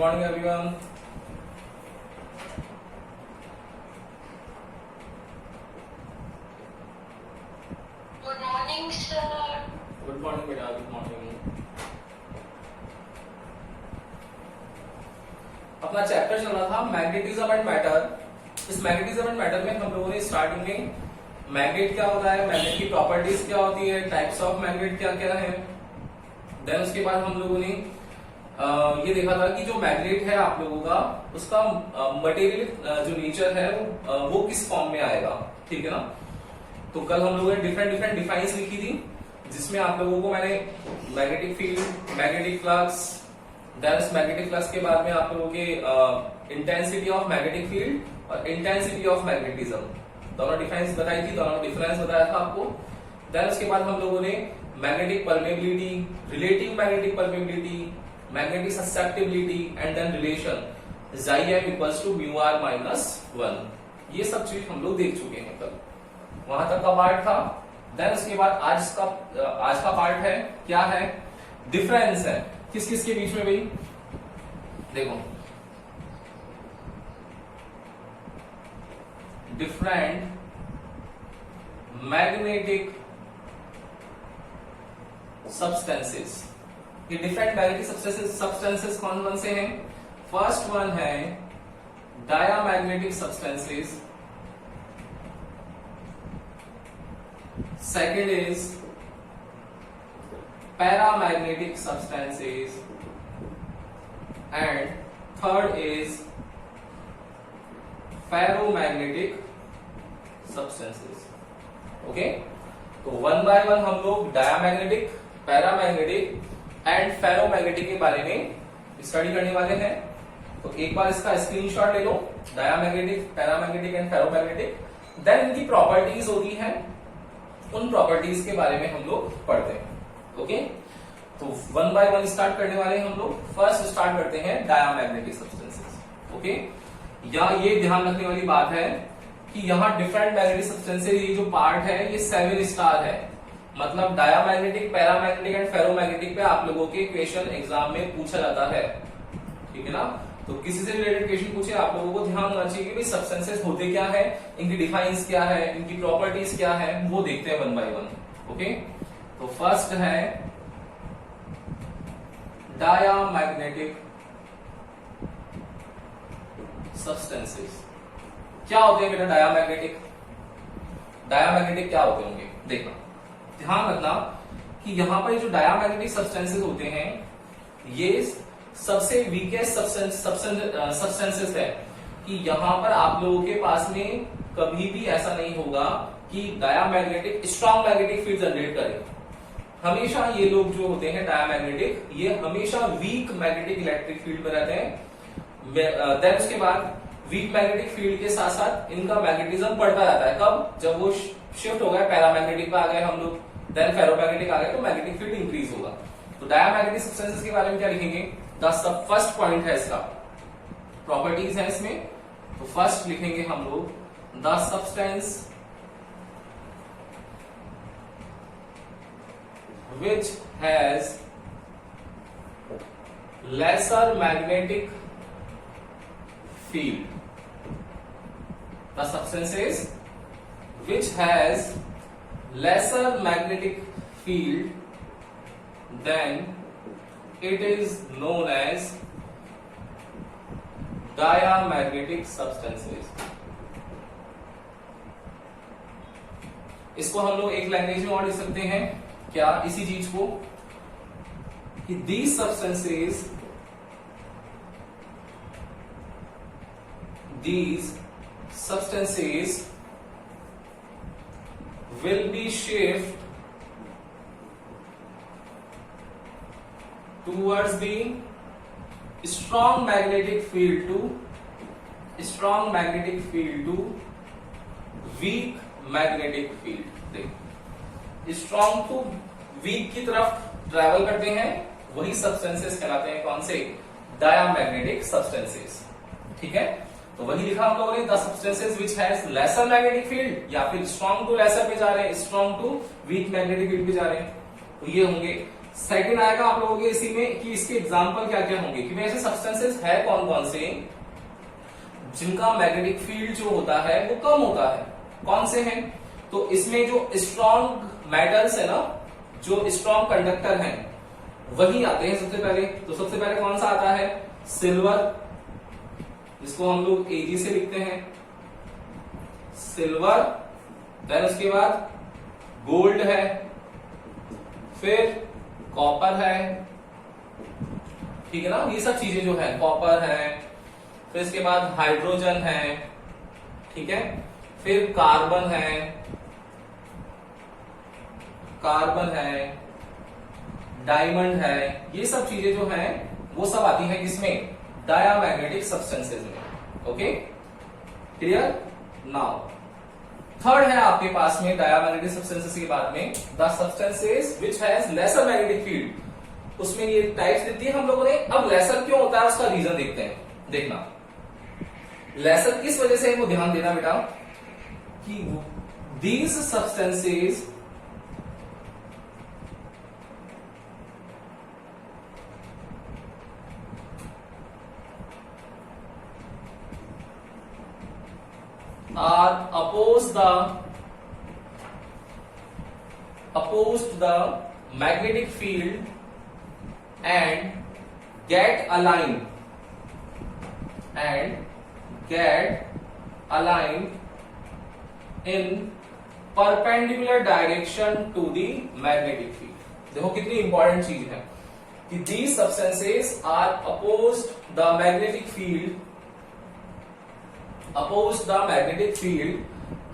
morning everyone. Good morning, sir. Good morning बेटा, good morning. अपना chapter चल रहा था मैग्नेटिज्म एंड मैटर. इस मैग्नेटिज्म एंड मैटर में हम लोगों ने स्टार्टिंग में मैग्नेट क्या होता है, मैग्नेट की प्रॉपर्टीज क्या होती है, टाइप्स ऑफ मैग्नेट क्या क्या है. देन उसके बाद हम लोगों ने ये देखा था कि जो मैग्नेट है आप लोगों का, उसका मटेरियल जो नेचर है वो किस फॉर्म में आएगा. ठीक है ना. तो कल हम लोगों ने डिफरेंट डिफाइंस लिखी थी, जिसमें आप लोगों को मैंने magnetic field, magnetic flux, then magnetic flux के बाद में आप लोगों के इंटेंसिटी ऑफ मैग्नेटिक फील्ड और इंटेंसिटी ऑफ मैग्नेटिज्म दोनों डिफाइंस बताई थी, दोनों डिफरेंस बताया था आपको. देन उसके बाद हम लोगों ने magnetic permeability, relative magnetic permeability, magnetic susceptibility and then relation Xi equals to mu r minus 1, ये सब चीज हम लोग देख चुके हैं कल. वहां तक का पार्ट था. देन उसके बाद आज का पार्ट है, क्या है, डिफरेंस है किस किस के बीच में भाई. देखो, डिफरेंट मैग्नेटिक सब्सटेंसेस. ये डिफरेंट मैग्नेटिक सब्सटेंसेस कौन कौन से हैं. फर्स्ट वन है diamagnetic substances, second is paramagnetic substances and third is ferromagnetic substances. Okay, तो वन बाय वन हम लोग डायामैग्नेटिक, पैरामैग्नेटिक एंड फेरोमैग्नेटिक के बारे में स्टडी करने वाले हैं. तो एक बार इसका स्क्रीनशॉट ले लो, diamagnetic, paramagnetic and ferromagnetic. Then इनकी प्रॉपर्टीज होती हैं, उन प्रॉपर्टीज के बारे में हम लोग पढ़ते हैं. ओके, तो वन बाय वन स्टार्ट करने वाले हैं हम लोग. फर्स्ट स्टार्ट करते हैं डायामैग्नेटिक सब्सटेंसेस. ओके, यहाँ ये ध्यान रखने वाली बात है कि यहाँ डिफरेंट मैग्नेटिक सब्सटेंसेस, ये जो पार्ट है ये 7 स्टार है. मतलब डायामैग्नेटिक, पैरामैग्नेटिक एंड फेरोमैग्नेटिक पे आप लोगों के क्वेश्चन एग्जाम में पूछा जाता है. ठीक है ना. तो किसी से रिलेटेड क्वेश्चन पूछे, आप लोगों को ध्यान होना चाहिए कि भाई सब्सटेंसेस होते क्या है, इनकी डिफाइंस क्या है, इनकी प्रॉपर्टीज क्या है, वो देखते हैं वन बाय वन. ओके, तो फर्स्ट है डायामैग्नेटिक सब्सटेंसेस. क्या होते हैं बेटा डायामैग्नेटिक? डायामैग्नेटिक क्या होते होंगे, देखना, ध्यान रखना कि यहां पर जो डायामैग्नेटिक सब्सटेंसेस होते हैं ये सबसे वीकेस्ट सब्सटेंसेस है. कि यहां पर आप लोगों के पास में कभी भी ऐसा नहीं होगा कि diamagnetic strong magnetic field generate करे. हमेशा ये लोग जो होते हैं डायामैग्नेटिक, ये हमेशा वीक मैग्नेटिक इलेक्ट्रिक फील्ड में रहते हैं. देन उसके बाद वीक मैग्नेटिक फील्ड के साथ साथ इनका मैग्नेटिज्म बढ़ता जाता है. कब? जब वो शिफ्ट हो गए पैरामैग्नेटिक पे आ गए हम लोग, देन फेरोमैग्नेटिक आ गए, तो मैग्नेटिक फील्ड इंक्रीज होगा. तो डायामैग्नेटिक सब्सटेंसेस के बारे में क्या लिखेंगे? फर्स्ट पॉइंट है इसका, प्रॉपर्टीज है इसमें. तो फर्स्ट लिखेंगे हम लोग the substance which has lesser magnetic field. The substances which has lesser magnetic field then it is known as diamagnetic substances. इसको हम लोग एक लैंग्वेज में और लिख सकते हैं, क्या, इसी चीज को, कि these substances will be shaped towards the strong magnetic field to weak magnetic field. देख, स्ट्रॉन्ग टू वीक की तरफ ट्रैवल करते हैं, वही सब्सटेंसेस कहलाते हैं कौन से? Diamagnetic substances. ठीक है, तो वही लिखा हम लोगों ने, the substances which has lesser magnetic field, या फिर स्ट्रॉन्ग टू लेसर पे जा रहे हैं, strong to weak magnetic field पे जा रहे हैं. तो ये होंगे सेकंड आएगा आप लोगों के इसी में कि इसके एग्जांपल क्या क्या होंगे, कि ऐसे सब्सटेंसेस है कौन कौन से जिनका मैग्नेटिक फील्ड जो होता है वो कम होता है, कौन से हैं? तो इसमें जो स्ट्रॉन्ग मेटल्स है ना, जो स्ट्रॉन्ग कंडक्टर हैं वही आते हैं सबसे पहले। तो सबसे पहले कौन सा आता है? सिल्वर, जिसको हम लोग Ag से लिखते हैं, सिल्वर। देन उसके बाद गोल्ड है, फिर कॉपर है, ठीक है ना, ये सब चीजें जो है, कॉपर है, फिर इसके बाद हाइड्रोजन है, ठीक है, फिर कार्बन है, डायमंड है, ये सब चीजें जो हैं वो सब आती हैं किसमें? डायामैग्नेटिक सब्सटेंसेज में। Okay, clear? नाउ थर्ड है आपके पास में डायामैग्नेटिक सब्सटेंसेस के बाद में the substances which has lesser magnetic field. उसमें ये टाइप्स देती है हम लोगों ने। अब लेसर क्यों होता है उसका रीजन देखते हैं। देखना लेसर किस वजह से है वो ध्यान देना बेटा, कि these substances are opposed the magnetic field and get aligned in perpendicular direction to the magnetic field। देखो कितनी इंपॉर्टेंट चीज है कि these substances are opposed the magnetic field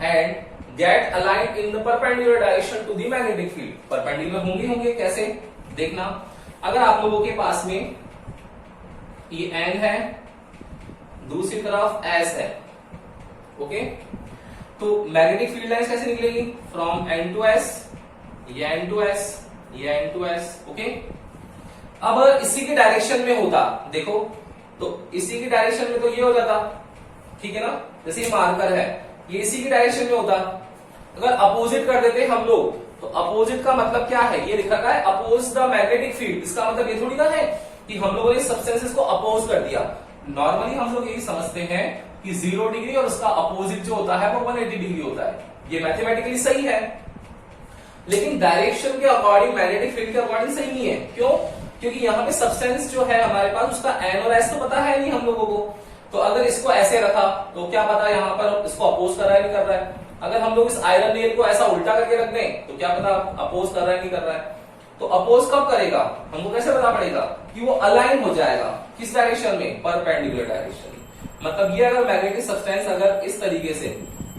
and get aligned in the perpendicular direction to the magnetic field। Perpendicular होंगे कैसे? देखना, अगर आप लोगों के पास में ये N है, दूसरी तरफ S है, ओके, तो मैग्नेटिक फील्ड लाइंस कैसे निकलेगी? फ्रॉम N to S, ये N to S, ये N to S, ओके। अब इसी के डायरेक्शन में होता, देखो तो इसी की डायरेक्शन में तो ये हो जाता, ठीक है ना, जैसे ये मार्कर है, ये इसी की डायरेक्शन में होता। अगर अपोजिट कर देते हम लोग, तो अपोजिट का मतलब क्या है? ये लिख रखा है अपोज द मैग्नेटिक फील्ड। इसका मतलब ये थोड़ी ना है कि हम लोगों ने सब्सटेंसेस को अपोज कर दिया। नॉर्मली हम लोग यही समझते हैं कि 0 डिग्री और उसका अपोजिट जो होता है वो 180 डिग्री होता है। ये मैथमेटिकली सही है, लेकिन डायरेक्शन के अकॉर्डिंग, मैग्नेटिक फील्ड के अकॉर्डिंग सही नहीं है। क्यों? क्योंकि यहाँ पे सब्सटेंस जो है हमारे पास, उसका N और S तो पता है नहीं हम लोगों को। तो अगर इसको ऐसे रखा तो क्या पता यहाँ पर इसको अपोज कर रहा है नहीं कर रहा है। अगर हम लोग इस आयरन नेल को ऐसा उल्टा करके रख दें तो क्या पता अपोज कर रहा है नहीं कर रहा है। तो अपोज कब करेगा हमको कैसे पता पड़ेगा? कि वो अलाइन हो जाएगा किस डायरेक्शन में? परपेंडिकुलर डायरेक्शन में। मतलब ये अगर मैग्नेटिक सब्सटेंस अगर इस तरीके से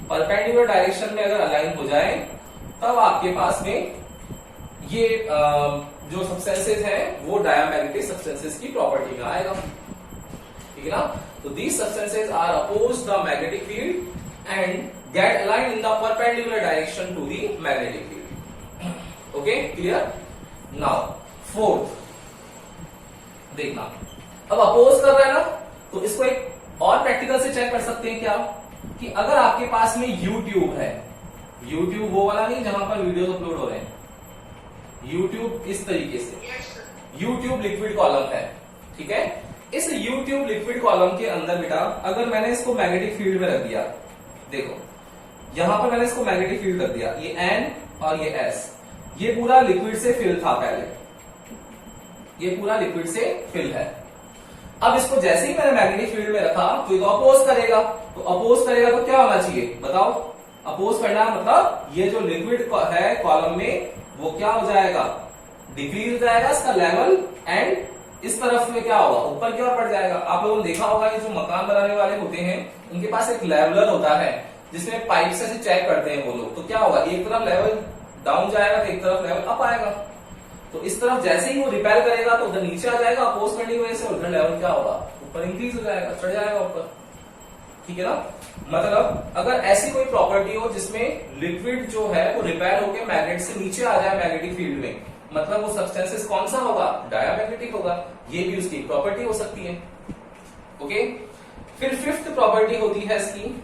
परपेंडिकुलर डायरेक्शन में अगर अलाइन हो जाए, तब आपके पास में ये जो सब्सटेंसेस हैं वो डायामैग्नेटिक सब्सटेंसेस की प्रॉपर्टी में आएगा, ठीक है ना। तो these substances are opposed the magnetic field and get aligned in the perpendicular direction to the magnetic field। okay, clear? now fourth, देखना, अब अपोज कर रहा है ना, तो इसको एक और प्रैक्टिकल से चेक कर सकते हैं क्या, कि अगर आपके पास में YouTube है, YouTube वो वाला नहीं जहां पर वीडियोस अपलोड हो रहे हैं, YouTube इस तरीके से YouTube लिक्विड कॉलम है, ठीक है। इस YouTube लिक्विड कॉलम के अंदर बेटा अगर मैंने इसको मैग्नेटिक फील्ड में रख दिया, देखो यहां पर मैंने इसको मैग्नेटिक फील्ड रख दिया, ये N और ये S, ये पूरा लिक्विड से फिल था पहले, ये पूरा लिक्विड से फिल है। अब इसको जैसे ही मैंने मैग्नेटिक फील्ड में रखा तो ये तो अपोज करेगा, तो अपोज करेगा तो क्या होना चाहिए बताओ? अपोज करना मतलब ये जो लिक्विड है कॉलम में वो क्या हो जाएगा? डिक्रीज हो जाएगा इसका लेवल, एंड इस तरफ में क्या होगा? ऊपर की ओर बढ़ जाएगा। आप लोगों ने देखा होगा कि जो मकान बनाने वाले होते हैं उनके पास एक लेवलर होता है जिसमें पाइप से चेक करते हैं वो लोग, तो क्या होगा? एक तरफ लेवल डाउन जाएगा तो एक तरफ लेवल अप आएगा। तो इस तरफ जैसे ही वो रिपेल करेगा तो उधर नीचे आ जाएगा अपोज करने की वजह से, उधर लेवल क्या होगा? ऊपर इंक्रीज हो जाएगा, चढ़ जाएगा ऊपर, ठीक है ना। मतलब अगर ऐसी कोई प्रॉपर्टी हो जिसमें लिक्विड जो है वो रिपेल होकर मैग्नेट से नीचे आ जाए मैग्नेटिक फील्ड में, मतलब वो सब्सटेंसेस कौन सा होगा? डायामैग्नेटिक होगा। ये भी उसकी प्रॉपर्टी हो सकती है, ओके। फिर फिफ्थ प्रॉपर्टी होती है इसकी,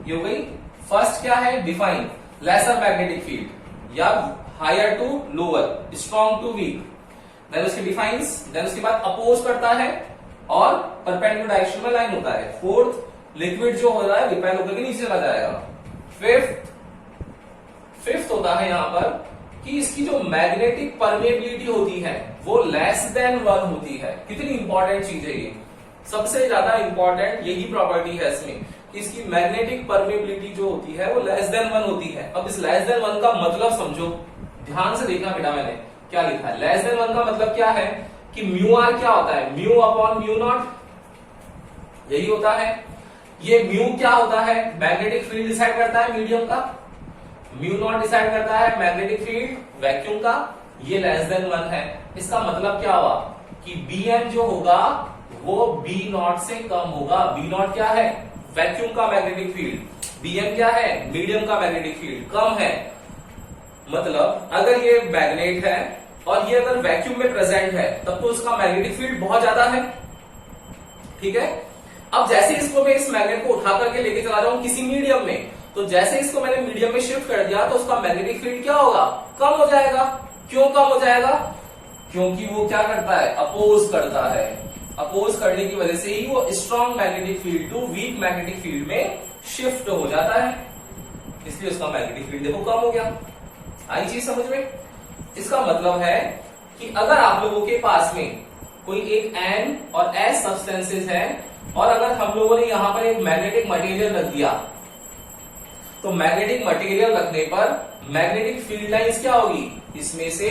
ये हो गई। फर्स्ट क्या है? डिफाइन लेसर मैग्नेटिक फील्ड या higher to lower, strong to weak, then उसके डिफाइंस, देन उसके बाद अपोज करता है और परपेंडिकुलर डायरेक्शन में लाइन होता है। फोर्थ, लिक्विड जो हो रहा है रिपेल होकर के नीचे चला जाएगा। फिफ्थ होता है यहां पर कि इसकी जो मैग्नेटिक परमेबिलिटी होती है वो लेस देन 1 होती है। कितनी इंपॉर्टेंट चीज है ये, सबसे ज्यादा इंपॉर्टेंट यही प्रॉपर्टी है इसमें कि इसकी मैग्नेटिक परमेबिलिटी जो होती है वो लेस देन 1 होती है। अब इस लेस देन 1 का मतलब समझो, ध्यान से देखना बेटा मैंने क्या लिखा है। लेस देन 1 का मतलब क्या है कि म्यू आर क्या होता है, म्यू अपॉन म्यू नॉट, यही होता है। ये म्यू क्या होता है, मैग्नेटिक फील्ड डिसाइड करता है मीडियम का, म्यू नॉट डिसाइड करता है मैग्नेटिक फील्ड वैक्यूम का, ये लेस देन 1 है। इसका मतलब क्या हुआ कि Bm जो होगा वो बी नॉट से कम होगा। बी नॉट क्या है, वैक्यूम का मैग्नेटिक फील्ड, Bm क्या है, मीडियम का मैग्नेटिक फील्ड, कम है। मतलब अगर ये मैग्नेट है और ये अगर वैक्यूम में प्रेजेंट है तब तो उसका मैग्नेटिक फील्ड बहुत ज्यादा है, ठीक है। अब जैसे इसको मैं इस मैग्नेट को उठा करके लेके चला जाऊं किसी मीडियम में, तो जैसे इसको मैंने मीडियम में शिफ्ट कर दिया तो उसका मैग्नेटिक फील्ड क्या होगा, कम हो जाएगा। क्यों कम हो जाएगा, क्योंकि वो क्या करता है, अपोज करता है। अपोज करने की वजह से ही वो strong magnetic field to weak magnetic field में शिफ्ट हो जाता है, इसलिए उसका मैग्नेटिक फील्ड देखो कम हो गया। आई चीज समझ में। इसका मतलब है कि अगर आप लोगों के पास में कोई एक N और S सब्सटेंसेस है और अगर हम लोगों ने यहां पर एक मैग्नेटिक मटेरियल रख दिया तो मैग्नेटिक मटेरियल रखने पर मैग्नेटिक फील्ड लाइंस क्या होगी, इसमें से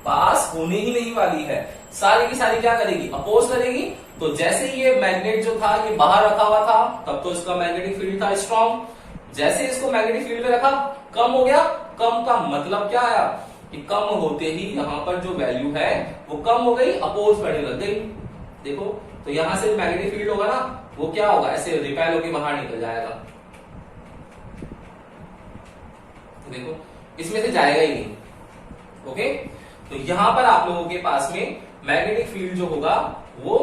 पास होने ही नहीं वाली है। सारी की सारी क्या करेगी, अपोज करेगी। तो जैसे ये मैग्नेट जो था ये बाहर रखा हुआ था तब तो इसका मैग्नेटिक फील्ड था स्ट्रॉन्ग, जैसे इसको मैग्नेटिक फील्ड में रखा कम हो गया। कम का मतलब क्या आया कि कम होते ही यहां पर जो वैल्यू है वो कम हो गई, अपोज करने लग गई। देखो तो यहां से मैग्नेटिक फील्ड होगा ना वो क्या होगा, ऐसे रिपेल होकर बाहर निकल जाएगा। देखो इसमें से जाएगा ही नहीं, ओके। तो यहां पर आप लोगों के पास में मैग्नेटिक फील्ड जो होगा वो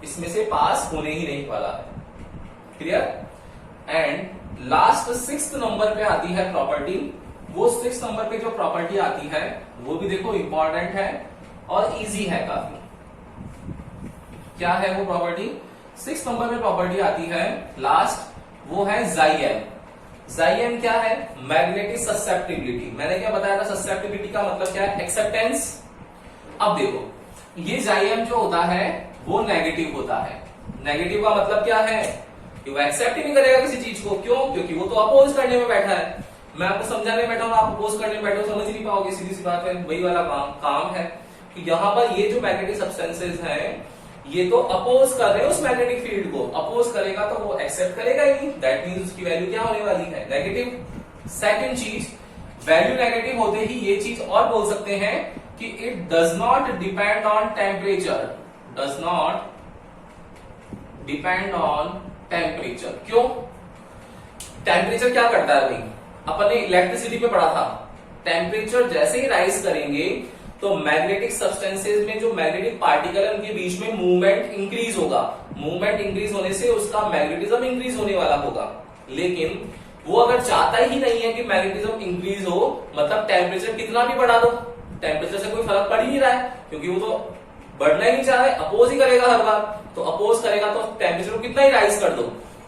इसमें से पास होने ही नहीं वाला है, clear. And last 6th number पे आती है प्रॉपर्टी। वो 6th नंबर पे जो प्रॉपर्टी आती है वो भी देखो इंपॉर्टेंट है और इजी है काफी। क्या है वो प्रॉपर्टी, 6th नंबर पे प्रॉपर्टी आती है लास्ट, वो है Xim। Xim क्या है, मैग्नेटिक ससेप्टिबिलिटी। मैंने क्या बताया था, ससेप्टिबिलिटी का मतलब क्या है, एक्सेप्टेंस। अब देखो ये Xim जो होता है वो नेगेटिव होता है। नेगेटिव का मतलब क्या है कि वो एक्सेप्ट ही नहीं करेगा किसी चीज को। क्यों, क्योंकि वो तो अपोज करने में बैठा है। मैं आपको समझाने बैठा हूं, आप अपोज करने में बैठे हो, समझ नहीं पाओगे, सीधी सी बात है। वही वाला काम है कि यहाँ पर ये जो मैग्नेटिक सब्सटेंसेज हैं ये तो अपोज कर रहे हैं उस मैग्नेटिक फील्ड को। अपोज करेगा तो वो एक्सेप्ट करेगा ही, दैट मींस उसकी वैल्यू क्या होने वाली है, नेगेटिव। सेकंड चीज, वैल्यू नेगेटिव होते ही ये चीज और बोल सकते हैं कि it does not depend on temperature, does not depend on temperature. क्यों, टेम्परेचर क्या करता है भाई, अपन ने इलेक्ट्रिसिटी पे पढ़ा था, टेम्परेचर जैसे ही राइज करेंगे तो मैग्नेटिक सब्सटेंसेज में जो मैग्नेटिक पार्टिकल है उनके बीच में मूवमेंट इंक्रीज होगा। मूवमेंट इंक्रीज होने से उसका मैग्नेटिज्म इंक्रीज होने वाला होगा। लेकिन वो अगर चाहता ही नहीं है कि मैग्नेटिज्म इंक्रीज हो, मतलब टेम्परेचर कितना भी बढ़ा दो, टेम्परेचर से कोई फर्क पड़ ही नहीं रहा है, क्योंकि वो तो बढ़ना ही नहीं चाह रहा है, अपोज ही करेगा हर बार। तो अपोज करेगा तो टेम्परेचर को कितना ही राइज कर दो,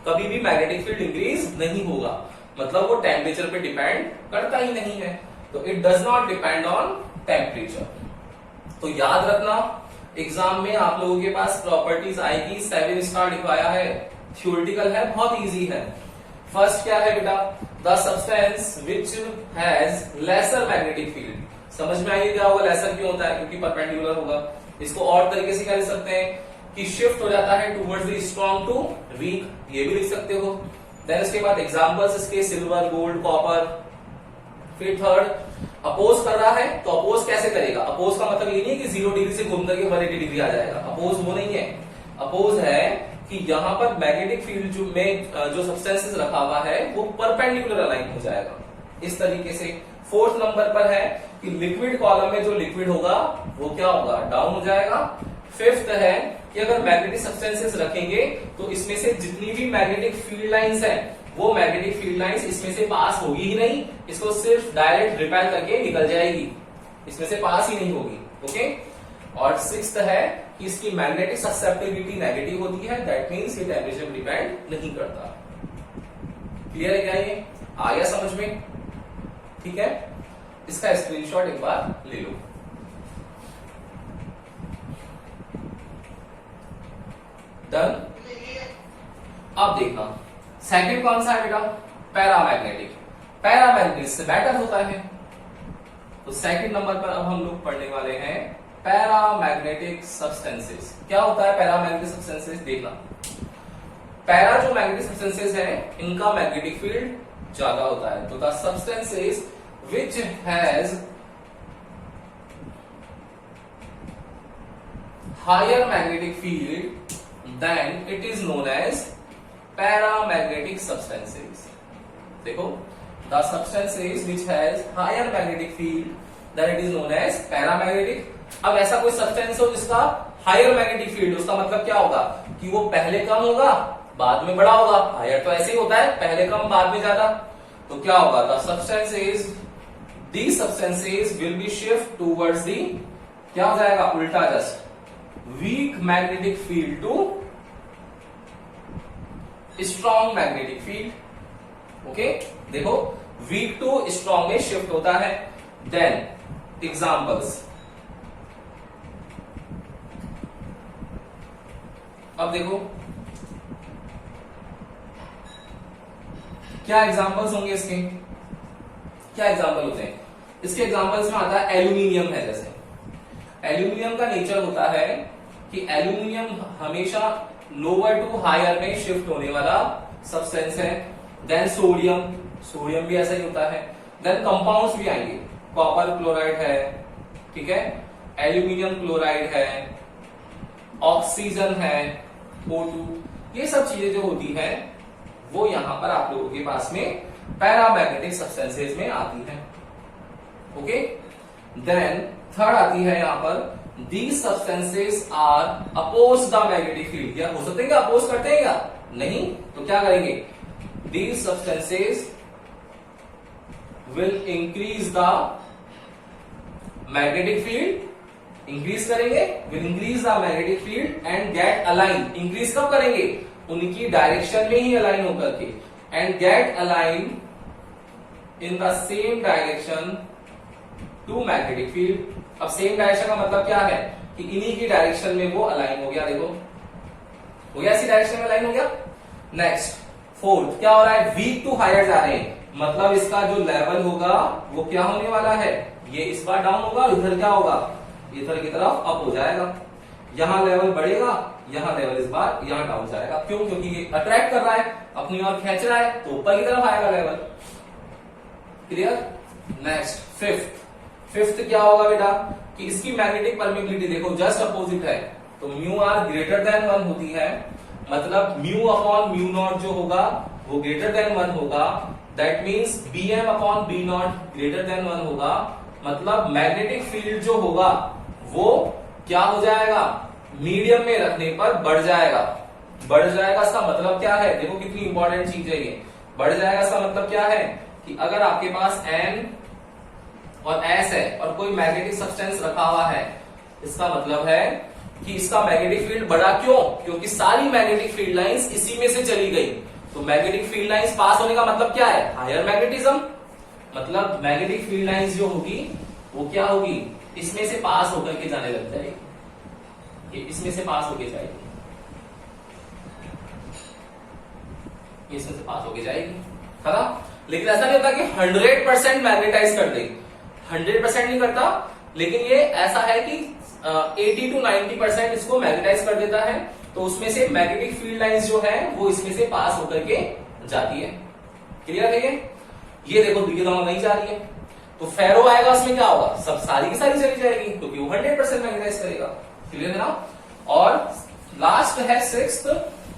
कभी भी मैग्नेटिक फील्ड इंक्रीज नहीं होगा। मतलब वो टेम्परेचर पे डिपेंड करता ही नहीं है। तो it does not depend on temperature. तो याद रखना, एग्जाम में आप लोगों के पास प्रॉपर्टीज आएगी, 7 स्टार लिखवाया है, थ्योरेटिकल है, बहुत इजी है। फर्स्ट क्या है बेटा, the substance which has lesser magnetic field. समझ में आइए क्या होगा, लेसर क्यों होता है, क्योंकि परपेंडिकुलर होगा। इसको और तरीके से क्या लिख सकते हैं कि शिफ्ट हो जाता है towards the strong to weak, ये भी लिख सकते हो। देन इसके बाद एग्जांपल्स इसके सिल्वर, गोल्ड, कॉपर। फिर थर्ड, अपोज कर रहा है तो अपोज कैसे करेगा। अपोज का मतलब ये नहीं है कि 0 डिग्री से घूम करके 180 डिग्री आ जाएगा, अपोज वो नहीं है। अपोज है कि यहां पर मैग्नेटिक फील्ड जो सब्सटेंसेस रखा हुआ है वो परपेंडिकुलर अलाइन हो जाएगा, इस तरीके से। फोर्थ नंबर पर है कि लिक्विड कॉलम में जो लिक्विड होगा वो क्या होगा, डाउन हो जाएगा। फिफ्थ है कि अगर मैग्नेटिक सब्सटेंसेस रखेंगे तो इसमें से जितनी भी मैग्नेटिक फील्ड लाइंस हैं वो मैग्नेटिक फील्ड लाइंस इसमें से पास होगी ही नहीं, इसको सिर्फ डायरेक्ट रिपेल करके निकल जाएगी, इसमें से पास ही नहीं होगी। ओके, और सिक्स्थ है कि इसकी मैग्नेटिक ससेप्टिबिलिटी नेगेटिव होती है, दैट मींस ये टेम्परेचर डिपेंड नहीं करता। क्लियर है क्या? ये आ गया समझ में? ठीक है, इसका स्क्रीनशॉट एक बार ले लो। डन। अब देखना सेकंड कौन सा है बेटा? पैरामैग्नेटिक। पैरामैग्नेटिक से बेटर होता है। तो सेकंड नंबर पर अब हम लोग पढ़ने वाले हैं पैरामैग्नेटिक सब्सटेंसेस। क्या होता है पैरामैग्नेटिक सब्सटेंसेस? देखना, पैरा जो मैग्नेटिक सब्सटेंसेस है इनका मैग्नेटिक फील्ड ज्यादा होता है। तो the substances which has higher magnetic field then it is known as paramagnetic substances. देखो, the substances which has higher magnetic field then it is known as paramagnetic. अब ऐसा कोई सब्सटेंस हो जिसका हायर मैग्नेटिक फील्ड, उसका मतलब क्या होगा कि वो पहले कम होगा बाद में बड़ा होगा। हायर तो ऐसे ही होता है, पहले कम बाद में ज्यादा। तो क्या होगा? The substances, these substances will be shift towards the, क्या हो जाएगा? उल्टा just, weak magnetic field to strong magnetic field। Okay, देखो weak to strong में शिफ्ट होता है। देन एग्जाम्पल्स, अब देखो क्या एग्जाम्पल्स होंगे इसके, क्या एग्जाम्पल होते हैं इसके? एग्जाम्पल्स में आता है एल्यूमिनियम है। जैसे एल्यूमिनियम का नेचर होता है कि एल्यूमिनियम हमेशा लोअर टू हायर में शिफ्ट होने वाला सब्सटेंस है। देन सोडियम, सोडियम भी ऐसा ही होता है। देन कंपाउंड्स भी आएंगे, कॉपर क्लोराइड है, ठीक है, एल्यूमिनियम क्लोराइड है, ऑक्सीजन है, O2, ये सब चीजें जो होती है वो यहां पर आप लोगों के पास में पैरामैग्नेटिक सब्सटेंसेस में आती है। ओके, देन थर्ड आती है यहां पर, these substances are oppose the magnetic field. या हो सकते हैं क्या अपोज करते हैं क्या? नहीं, तो क्या करेंगे? These substances will increase the magnetic field, increase करेंगे, will increase the magnetic field and get align. Increase कब करेंगे? उनकी डायरेक्शन में ही अलाइन होकर के, and get align in the same direction to magnetic field. अब सेम डायरेक्शन का मतलब क्या है कि इन्हीं की डायरेक्शन में वो अलाइन हो गया। देखो, हो गया, इसी डायरेक्शन में अलाइन हो गया। नेक्स्ट फोर्थ क्या हो रहा है? वीक टू हायर जा रहे हैं, मतलब इसका जो लेवल होगा वो क्या होने वाला है? ये इस बार डाउन होगा, इधर क्या होगा? इधर की तरफ अप हो जाएगा। यहां लेवल बढ़ेगा, यहां लेवल इस बार यहां डाउन जाएगा। क्यों? क्योंकि ये अट्रैक्ट कर रहा है, अपनी ओर खींच रहा है, तो ऊपर की तरफ आएगा लेवल। क्लियर? नेक्स्ट फिफ्थ क्या होगा बेटा कि इसकी मैग्नेटिक परमिबिलिटी देखो जस्ट अपोजिट है। तो म्यू आर ग्रेटर देन 1 होती है, मतलब म्यू अपॉन म्यू नॉट जो होगा वो ग्रेटर देन 1 होगा। That means bm upon b not greater than 1 होगा, मतलब मैग्नेटिक फील्ड जो होगा वो क्या हो जाएगा? मीडियम में रखने पर बढ़ जाएगा। बढ़ जाएगा इसका मतलब क्या है? देखो कितनी इंपॉर्टेंट चीज है ये। बढ़ जाएगा इसका मतलब क्या है कि अगर आपके पास N और S है और कोई मैग्नेटिक सब्सटेंस रखा हुआ है, इसका मतलब है कि इसका मैग्नेटिक फील्ड बढ़ा। क्यों? क्योंकि सारी मैग्नेटिक फील्ड लाइंस इसी में से चली गई। तो मैग्नेटिक फील्ड लाइंस पास होने का मतलब क्या है? Higher magnetism. मतलब मैग्नेटिक फील्ड लाइंस जो होगी वो क्या होगी? इसमें से पास होकर के जाने लग जाएगी, ये इसमें से पास होके जाएगी, इसमें से पास होके जाएगी, है ना? लेकिन ऐसा नहीं होता कि 100% मैग्नेटाइज कर दे, 100% नहीं करता, लेकिन ये ऐसा है कि 80 to 90% इसको मैग्नेटाइज कर देता है। तो उसमें से मैग्नेटिक फील्ड लाइंस जो है वो इसमें से पास होकर के जाती है। क्लियर है? ये देखो ये दोनों नहीं जा रही है, तो फेरो आएगा, उसमें क्या होगा? सब सारी की सारी चली जाएगी, क्योंकि वो 100% मैग्नेटाइज करेगा। क्लियर है ना? और लास्ट है सिक्स्थ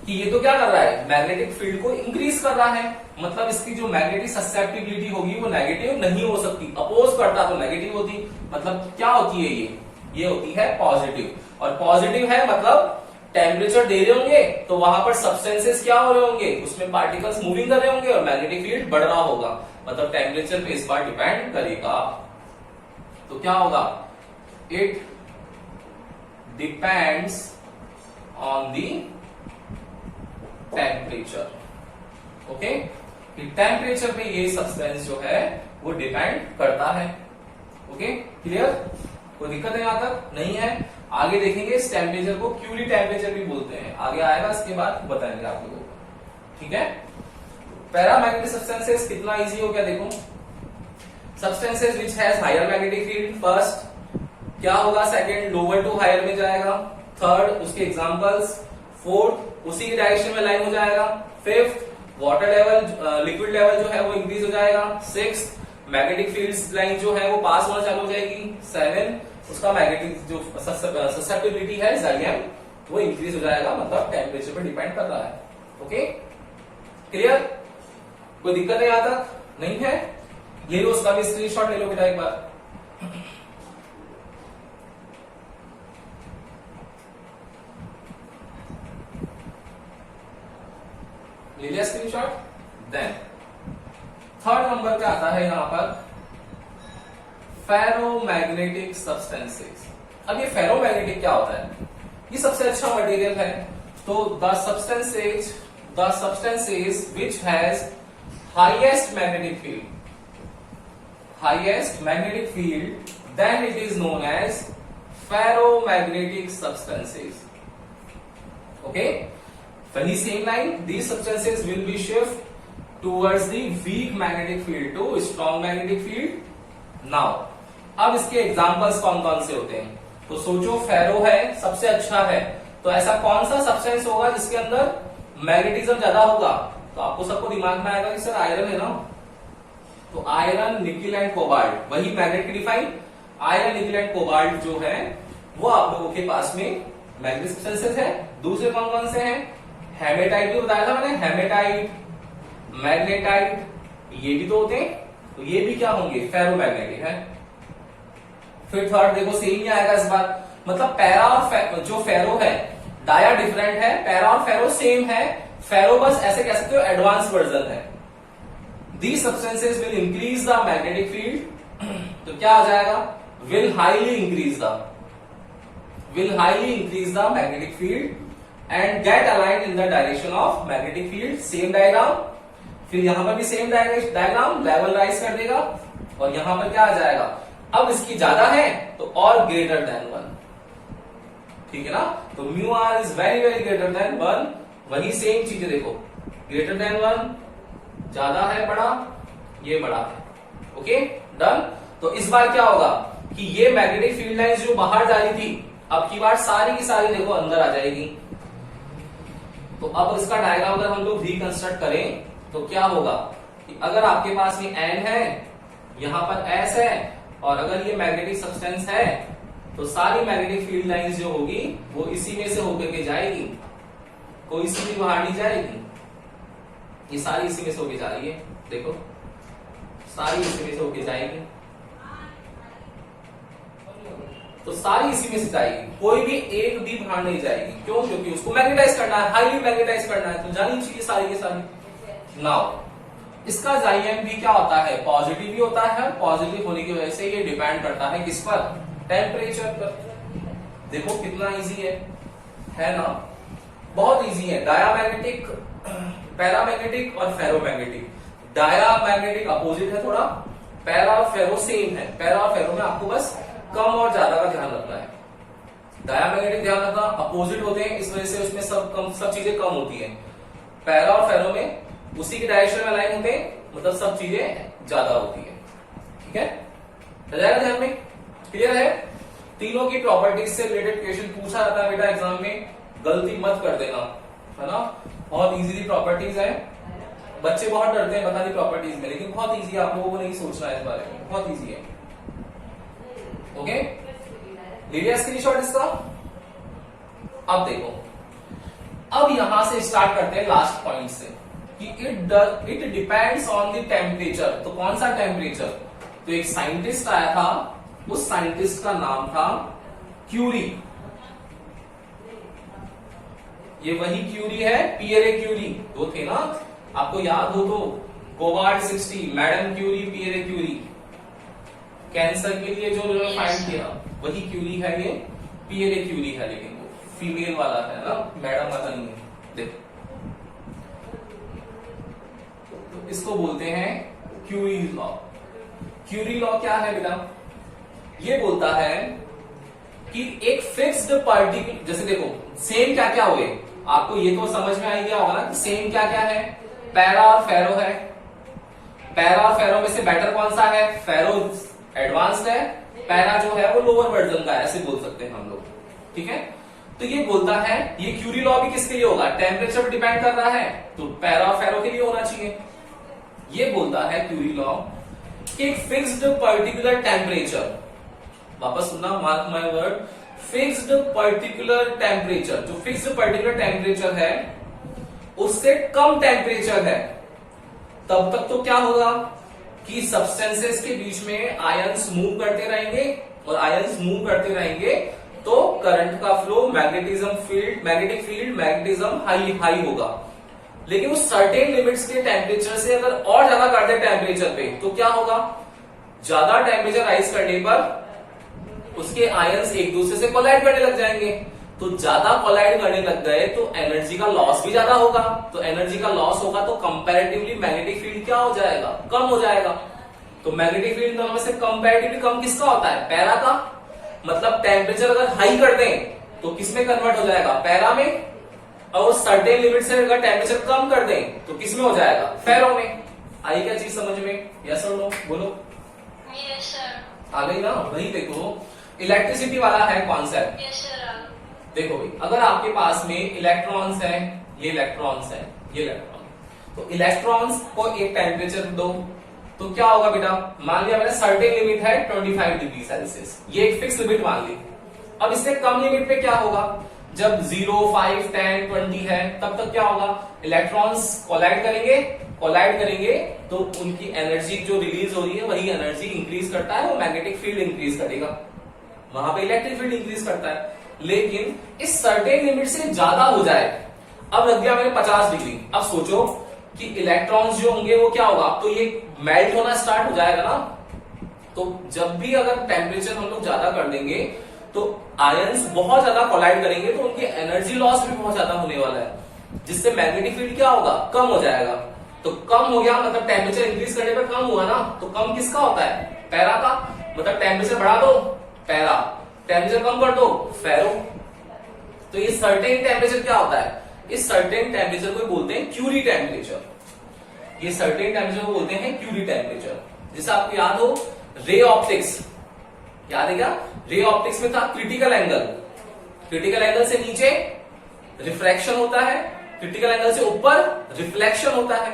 कि ये तो क्या कर रहा है? मैग्नेटिक फील्ड को इंक्रीज कर रहा है, मतलब इसकी जो मैग्नेटिक ससेप्टिबिलिटी होगी वो नेगेटिव नहीं हो सकती। अपोज करता तो नेगेटिव होती, मतलब क्या होती है ये होती है पॉजिटिव। और पॉजिटिव है मतलब टेम्परेचर दे रहे होंगे तो वहां पर सब्सटेंसेस क्या हो रहे होंगे, उसमें पार्टिकल्स मूविंग कर रहे होंगे और मैग्नेटिक फील्ड बढ़ रहा होगा, मतलब टेम्परेचर पे इस बार डिपेंड करेगा। तो क्या होगा, it depends on the temperature. Okay, temperature पे ये सब्सटेंस जो है वो डिपेंड करता है। ओके, क्लियर, कोई दिक्कत है यहां तक? नहीं है। आगे देखेंगे इस टेम्परेचर को क्यूरी टेम्परेचर भी बोलते हैं, आगे आएगा, इसके बाद बताएंगे आप लोगों को। ठीक है, पैरामैग्नेटिक सब्सटेंसेस कितना इजी हो गया देखो। Substances which has higher magnetic field, first क्या होगा, सेकंड लोअर टू हायर में जाएगा, थर्ड उसके एग्जांपल्स, फोर्थ उसी की डायरेक्शन में लाइन हो जाएगा, fifth water level liquid level जो है वो इंक्रीज हो जाएगा, सिक्स्थ मैग्नेटिक फील्ड लाइन जो है वो पास होना चालू हो जाएगी, सेवन उसका मैग्नेटिक जो ससेप्टिबिलिटी है Zm वो इंक्रीज हो जाएगा, मतलब टेम्परेचर पर डिपेंड कर रहा है। ओके, क्लियर, कोई दिक्कत है यहां तक? नहीं है। ले लो, उसका भी स्क्रीनशॉट ले लो बेटा एक बार। ले लिया स्क्रीनशॉट। देन थर्ड नंबर पे आता है यहां पर फेरोमैग्नेटिक सब्सटेंसेस। अब ये फेरोमैग्नेटिक क्या होता है, ये सबसे अच्छा मटेरियल है। तो the substances which has highest magnetic field then it is known as ferromagnetic substances. Okay, very same line, these substances will be shift towards the weak magnetic field to strong magnetic field। now अब इसके examples कौन कौन से होते हैं, तो सोचो फेरो है सबसे अच्छा है, तो ऐसा कौन सा सब्सटेंस होगा जिसके अंदर मैग्नेटिज्म ज्यादा होगा, तो आपको सबको दिमाग में आएगा कि सर आयरन है ना, तो आयरन निकिल एंड कोबाल्ट, वही मैग्नेटिफाइड आयरन निकिल एंड कोबाल्ट जो है वो आप लोगों के पास में मैग्नेटिक सब्सटेंसेस है। दूसरे कौन कौन से हैं, हेमेटाइट भी बताया था मैंने, हेमेटाइट, मैग्नेटाइट, ये भी तो होते हैं, तो ये भी क्या होंगे, फेरोमैग्नेटिक है। फिर थर्ड देखो सेम ही आएगा इस बार, मतलब पैरा और जो फेरो है, डाया डिफरेंट है, पैरा और फेरो सेम है, फेरो बस ऐसे कह सकते हो एडवांस वर्जन है। These substances will increase the magnetic field, तो क्या आ जाएगा, will highly increase the magnetic field and get aligned in the direction of magnetic field, same diagram। फिर यहां पर भी सेम डायग्राम, लेवल राइज कर देगा, और यहां पर क्या आ जाएगा, अब इसकी ज्यादा है तो और ग्रेटर देन 1, ठीक है ना, तो mu r is very very greater than 1, वही सेम चीजें देखो, ग्रेटर देन 1, ज्यादा है बड़ा, ये बड़ा है। Okay done. तो इस बार क्या होगा कि ये मैग्नेटिक फील्ड लाइंस जो बाहर जा रही थी, अब की बार सारी की सारी देखो अंदर आ जाएगी। तो अब इसका डायग्राम अगर हम लोग रिकंस्ट्रक्ट करें तो क्या होगा कि अगर आपके पास में N है, यहां पर S है, और अगर ये मैग्नेटिक सब्सटेंस है, तो सारी मैग्नेटिक फील्ड लाइंस जो होगी वो इसी में से होकर के जाएगी, कोई सी भी बाहर नहीं जाएगी, ये सारी इसी में से होके जा रही है, देखो सारी इसी में से होके जाएगी, तो सारी इसी में से जाएगी, कोई भी एक भी बाहर नहीं जाएगी। क्यों? क्योंकि उसको मैग्नेटाइज करना है, हाईली मैग्नेटाइज करना है, तो जानी चाहिए सारी की सारी। नाउ इसका Zm भी क्या होता है, पॉजिटिव भी होता है, पॉजिटिव होने की वजह से ये डिपेंड करता है किस पर, टेम्परेचर पर। देखो कितना इजी है ना, बहुत इजी है। डायामैग्नेटिक, पैरामैग्नेटिक और फेरोमैग्नेटिक। डायामैग्नेटिक अपोजिट है थोड़ा, पैरा और फेरो सेम है। पैरा और फेरो में आपको बस कम और ज्यादा का ध्यान रखना है, डायामैग्नेटिक ध्यान रखना, अपोजिट होते हैं इस वजह से उसमें सब चीजें कम होती हैं। पैरा और फेरो में उसी के डायरेक्शन में अलाइन होते हैं, मतलब सब चीजें ज्यादा होती है। ठीक है, चल जाएगा ध्यान में, क्लियर है। तीनों की प्रॉपर्टीज से रिलेटेड क्वेश्चन पूछा जाता है बेटा एग्जाम में, गलती मत कर देना, है ना। बहुत इजीली प्रॉपर्टीज है, बच्चे बहुत डरते हैं बता दी प्रॉपर्टीज में, लेकिन बहुत इजी है, आप लोगों को नहीं सोचना है इस बारे में, बहुत इजी है। ओके, ले लिया स्क्रीनशॉट इसका। अब देखो, अब यहां से स्टार्ट करते हैं लास्ट पॉइंट से कि it depends on the temperature. तो कौन सा टेम्परेचर, तो एक साइंटिस्ट आया था, उस साइंटिस्ट का नाम था क्यूरी। ये वही क्यूरी है, पियरे क्यूरी दो थे ना, आपको याद हो तो, गोबार्ड 60, madam Curie, Pierre Curie, cancer के लिए जो उन्होंने फाइंड किया वही क्यूरी है, ये पियरे क्यूरी है, लेकिन वो फीमेल वाला है ना, मैडम वाला नहीं है। देखो तो इसको बोलते हैं क्यूरी लॉ। क्यूरी लॉ क्या है बेटा? ये बोलता है कि एक फिक्स्ड पार्टिकल, जैसे देखो सेम क्या क्या हुए, आपको ये तो समझ में आ गया होगा ना, सेम क्या क्या है, पैरा और फेरो है। पैरा और फेरो में से बेटर कौन सा है? फेरो एडवांस्ड है, पैरा जो है वो लोअर वर्जन का है, ऐसे बोल सकते हैं हम लोग, ठीक है। तो ये बोलता है, ये क्यूरी लॉ भी किसके लिए होगा? टेम्परेचर पर डिपेंड कर रहा है, तो पैरा और फेरो के लिए होना चाहिए। ये बोलता है क्यूरी लॉ कि एक फिक्स्ड पर्टिकुलर टेम्परेचर, वापस सुनना, mark my word, fixed particular temperature, जो फिक्स्ड पर्टिकुलर टेम्परेचर है उससे कम टेम्परेचर है, तब तक तो क्या होगा कि सब्सटेंसेस के बीच में आयंस मूव करते रहेंगे, और आयंस मूव करते रहेंगे तो करंट का flow, magnetism field, magnetic field, magnetism high होगा। लेकिन उस सर्टेन लिमिट्स के टेम्परेचर से अगर और ज्यादा कर दे टेम्परेचर पे, तो क्या होगा? ज्यादा टेम्परेचर राइज करने पर उसके आयंस एक दूसरे से कोलाइड करने लग जाएंगे, तो ज्यादा कोलाइड करने लग गए तो एनर्जी का लॉस भी ज्यादा होगा, तो एनर्जी का लॉस होगा तो कंपैरेटिवली मैग्नेटिक फील्ड क्या हो जाएगा? कम हो जाएगा। तो मैग्नेटिक फील्ड दोनों में से कंपैरेटिवली कम किसका होता है? पैरा का। मतलब टेम्परेचर अगर हाई कर दें तो किसमें कन्वर्ट हो जाएगा? पैरा में। और सर्टेन लिमिट से अगर टेम्परेचर कम कर दें तो किसमें हो जाएगा? फेरो में। आई क्या चीज समझ में? यस और नो बोलो। Yes sir. आ गई ना? वही देखो, इलेक्ट्रिसिटी वाला है कॉन्सेप्ट। Yes sir. देखो भाई, अगर आपके पास में इलेक्ट्रॉन्स है, ये इलेक्ट्रॉन्स है, ये इलेक्ट्रॉन, तो इलेक्ट्रॉन्स को एक टेम्परेचर दो तो क्या होगा बेटा? मान लिया मैंने सर्टेन लिमिट है 25 डिग्री सेल्सियस, ये एक फिक्स लिमिट मान ली। अब इससे कम लिमिट पे क्या होगा? जब 0, 5, 10, 20 है, तब तक क्या होगा? इलेक्ट्रॉन्स कोलाइड करेंगे तो उनकी एनर्जी जो रिलीज हो रही है वही एनर्जी इंक्रीज करता है, वो मैग्नेटिक फील्ड इंक्रीज करेगा, वहां पे इलेक्ट्रिक फील्ड इंक्रीज करता है। लेकिन इस सर्टेन लिमिट से ज्यादा हो जाए, अब लग गया मैंने 50 डिग्री, अब सोचो कि इलेक्ट्रॉन्स जो होंगे वो क्या होगा? अब तो ये मेल्ट होना स्टार्ट हो जाएगा ना, तो जब भी अगर टेम्परेचर हम लोग ज्यादा कर देंगे तो आयंस बहुत ज्यादा कोलाइड करेंगे, तो उनकी एनर्जी लॉस भी बहुत ज्यादा होने वाला है, जिससे मैग्नेटिक फील्ड क्या होगा? कम हो जाएगा। तो कम हो गया मतलब टेम्परेचर इंक्रीज करने पर कम हुआ ना, तो कम किसका होता है? पैरा का। मतलब टेम्परेचर बढ़ा दो, पैरा, टेम्परेचर कम कर दो, फेरो। तो ये सर्टेन टेम्परेचर क्या होता है? इस सर्टेन टेम्परेचर को बोलते हैं क्यूरी टेम्परेचर। ये सर्टेन टेम्परेचर को बोलते हैं क्यूरी टेम्परेचर। जैसे आपको याद हो रे ऑप्टिक्स, याद है क्या? रे ऑप्टिक्स में था क्रिटिकल एंगल, क्रिटिकल एंगल से नीचे रिफ्रैक्शन होता है, क्रिटिकल एंगल से ऊपर रिफ्लेक्शन होता है।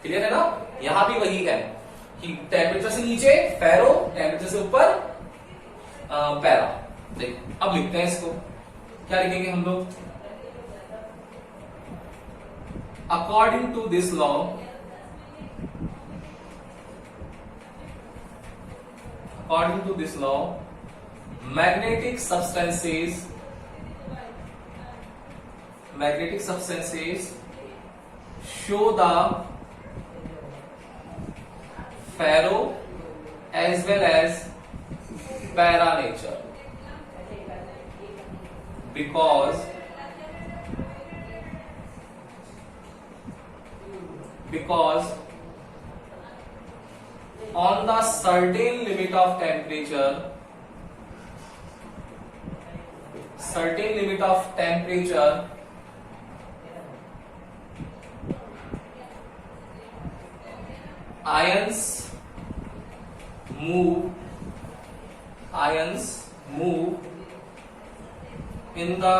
क्लियर है ना? यहां भी वही है कि टेम्परेचर से नीचे फेरो, टेम्परेचर से ऊपर पैरा। देख अब लिखते हैं इसको, क्या लिखेंगे हम लोग? According to this law, according to this law, magnetic substances show the ferro as well as para nature because on the certain limit of temperature, ions move in the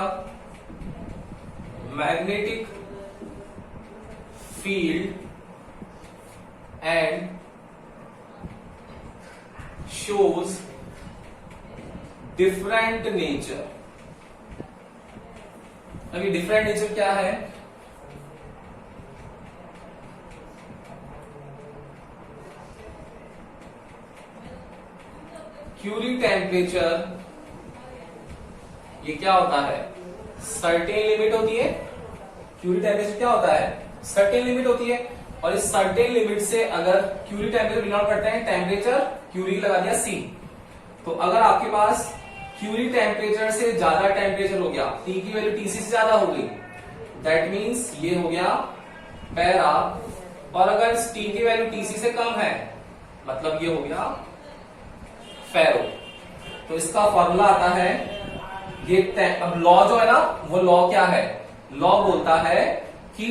magnetic field and shows different nature। अभी different nature क्या है? Curie temperature ये क्या होता है? Certain limit होती है। Curie temperature क्या होता है? सर्टेन लिमिट होती है। और इस सर्टेन लिमिट से अगर क्यूरी टेम्परेचर डिनोट करते हैं टेम्परेचर, क्यूरी लगा दिया C। तो अगर आपके पास क्यूरी टेम्परेचर से ज्यादा टेम्परेचर हो गया, T की वैल्यू TC से ज्यादा हो गई, दैट मीन्स ये हो गया पैरा। और अगर T की वैल्यू TC से कम है मतलब ये हो गया फेरो। तो इसका फॉर्मूला आता है ये। अब लॉ जो है ना, वो लॉ क्या है? लॉ बोलता है कि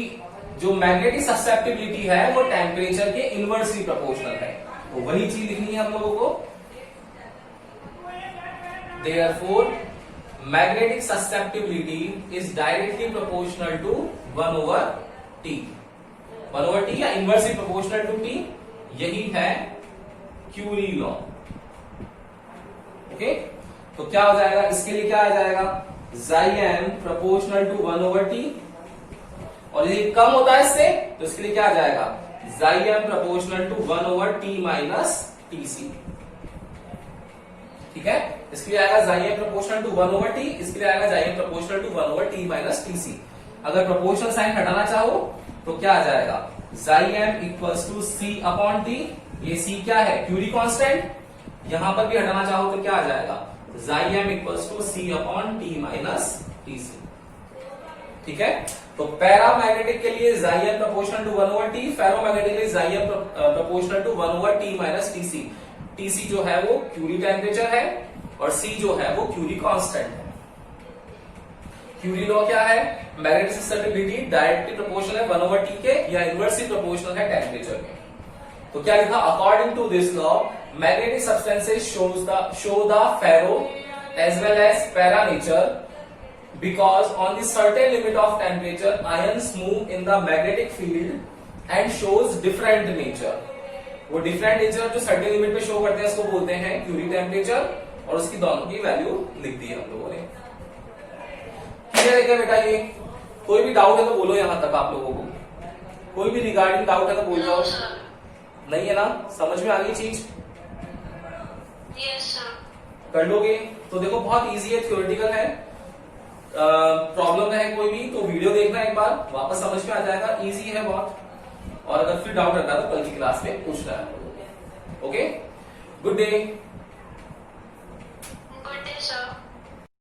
जो मैग्नेटिक ससेप्टिबिलिटी है वो टेम्परेचर के इनवर्सली प्रोपोर्शनल है। तो वही चीज लिखनी है हम लोगों को। Therefore, magnetic susceptibility is directly proportional to 1 over T। 1 over T या inversely proportional to T, यही है क्यूरी लॉ। ओके, तो क्या हो जाएगा? इसके लिए क्या आ जाएगा? Xi m proportional to 1 over T। और यदि कम होता है इससे तो इसके लिए क्या आ जाएगा? Xi m proportional to 1 over T minus Tc। ठीक है, इसके लिए आएगा Xi m proportional to 1 over T, इसके लिए आएगा Xi m proportional to 1 over T minus Tc। अगर प्रोपोर्शनल साइन हटाना चाहो तो क्या आ जाएगा? Xi m equals to C upon T। ये C क्या है? Curie constant. यहां पर भी हटाना चाहो तो क्या आ जाएगा? Xi m equals to C upon T minus Tc। ठीक है, तो पैरामैग्नेटिक के लिए Xi m proportional to 1 over T, ferromagnetic के लिए Xi m proportional to 1 over T minus Tc। Tc जो है वो क्यूरी टेम्परेचर है और C जो है वो क्यूरी कांस्टेंट है। क्यूरी लॉ क्या है? मैग्नेटिक ससेप्टिबिलिटी डायरेक्टली प्रोपोर्शनल है 1 over T के या इनवर्सली प्रोपोर्शनल है टेम्परेचर के। तो क्या लिखा? According to this law magnetic substances show the ferro as well as para nature because on the certain limit of temperature ions move in the magnetic field and shows different nature। वो different nature जो certain limit पे show करते हैं उसको बोलते हैं Curie temperature, और उसकी दोनों की वैल्यू लिख दी है हम लोगों ने। क्लियर है क्या बेटा? ये कोई भी डाउट है तो बोलो यहां तक आप लोगों को। कोई भी रिगार्डिंग डाउट है तो बोल जाओ। नहीं है ना? समझ में आ गई चीज? Yes, sir. कर लोगे? तो देखो बहुत इजी है, थ्योरेटिकल है। प्रॉब्लम है कोई भी तो वीडियो देखना एक बार, वापस समझ में आ जाएगा। इजी है बहुत। और अगर फिर डाउट रहता है तो कल की क्लास में पूछना है। Okay, good day.